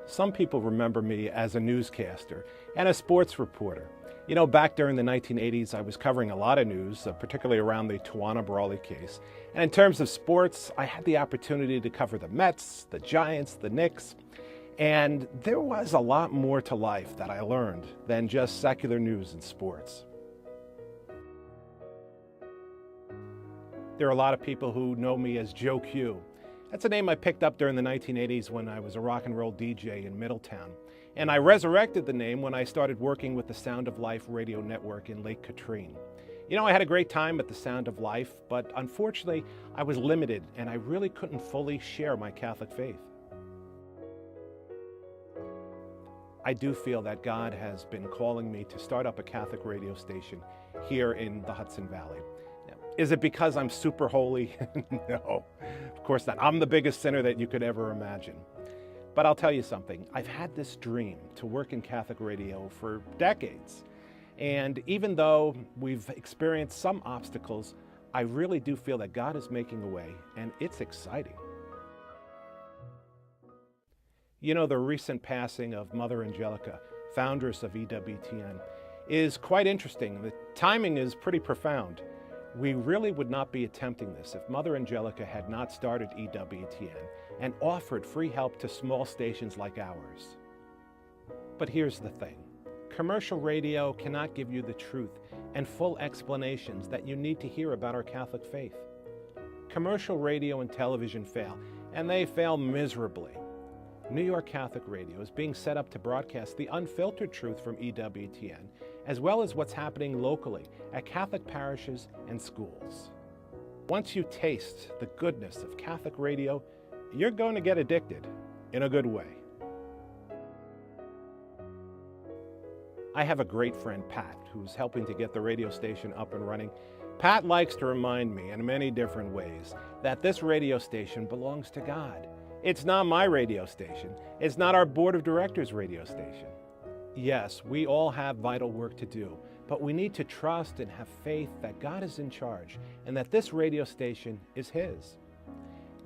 Some people remember me as a newscaster and a sports reporter. You know, back during the 1980s, I was covering a lot of news, particularly around the Tawana Brawley case. And in terms of sports, I had the opportunity to cover the Mets, the Giants, the Knicks. And there was a lot more to life that I learned than just secular news and sports. There are a lot of people who know me as Joe Q. That's a name I picked up during the 1980s when I was a rock and roll DJ in Middletown. And I resurrected the name when I started working with the Sound of Life radio network in Lake Katrine. You know, I had a great time at the Sound of Life, but unfortunately, I was limited and I really couldn't fully share my Catholic faith. I do feel that God has been calling me to start up a Catholic radio station here in the Hudson Valley. Now, is it because I'm super holy? No, of course not. I'm the biggest sinner that you could ever imagine. But I'll tell you something, I've had this dream to work in Catholic radio for decades. And even though we've experienced some obstacles, I really do feel that God is making a way, and it's exciting. You know, the recent passing of Mother Angelica, foundress of EWTN, is quite interesting. The timing is pretty profound. We really would not be attempting this if Mother Angelica had not started EWTN and offered free help to small stations like ours. But here's the thing. Commercial radio cannot give you the truth and full explanations that you need to hear about our Catholic faith. Commercial radio and television fail, and they fail miserably. New York Catholic Radio is being set up to broadcast the unfiltered truth from EWTN, as well as what's happening locally at Catholic parishes and schools. Once you taste the goodness of Catholic radio, you're going to get addicted in a good way. I have a great friend, Pat, who's helping to get the radio station up and running. Pat likes to remind me in many different ways that this radio station belongs to God. It's not my radio station. It's not our board of directors' radio station. Yes, we all have vital work to do, but we need to trust and have faith that God is in charge and that this radio station is His.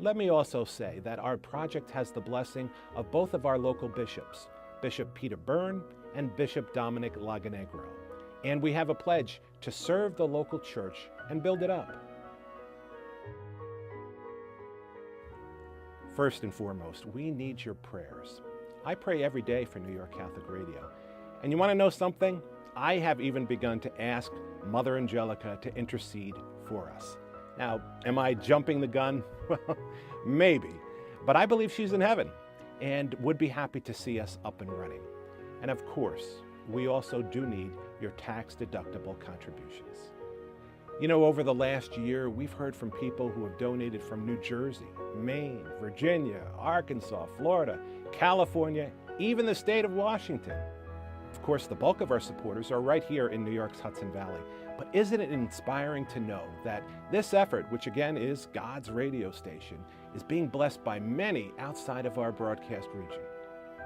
Let me also say that our project has the blessing of both of our local bishops, Bishop Peter Byrne and Bishop Dominic Lagonegro, and we have a pledge to serve the local church and build it up. First and foremost, we need your prayers. I pray every day for New York Catholic Radio. And you want to know something? I have even begun to ask Mother Angelica to intercede for us. Now, am I jumping the gun? Well, maybe. But I believe she's in heaven and would be happy to see us up and running. And of course, we also do need your tax-deductible contributions. You know, over the last year, we've heard from people who have donated from New Jersey, Maine, Virginia, Arkansas, Florida, California, even the state of Washington. Of course, the bulk of our supporters are right here in New York's Hudson Valley. But isn't it inspiring to know that this effort, which again is God's radio station, is being blessed by many outside of our broadcast region?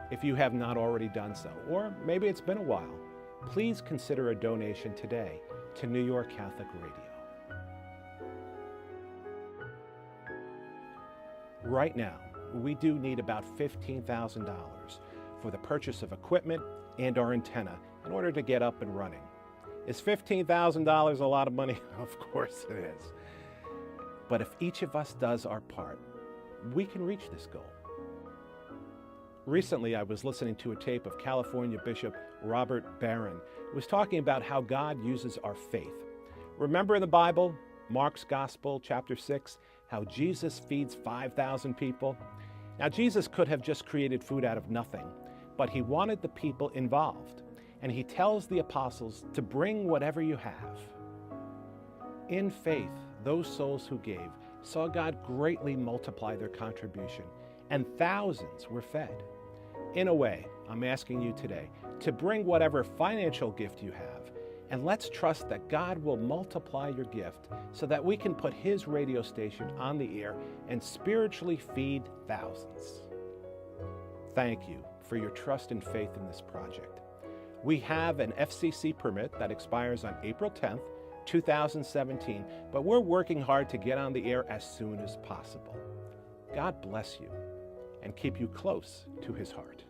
If you have not already done so, or maybe it's been a while, please consider a donation today to New York Catholic Radio. Right now, we do need about $15,000 for the purchase of equipment and our antenna in order to get up and running. Is $15,000 a lot of money? Of course it is. But if each of us does our part, we can reach this goal. Recently, I was listening to a tape of California Bishop Robert Barron, who was talking about how God uses our faith. Remember in the Bible, Mark's Gospel, chapter 6, how Jesus feeds 5,000 people? Now, Jesus could have just created food out of nothing, but he wanted the people involved, and he tells the apostles to bring whatever you have. In faith, those souls who gave saw God greatly multiply their contribution, and thousands were fed. In a way, I'm asking you today to bring whatever financial gift you have, and let's trust that God will multiply your gift so that we can put His radio station on the air and spiritually feed thousands. Thank you for your trust and faith in this project. We have an FCC permit that expires on April 10th, 2017, but we're working hard to get on the air as soon as possible. God bless you and keep you close to His heart.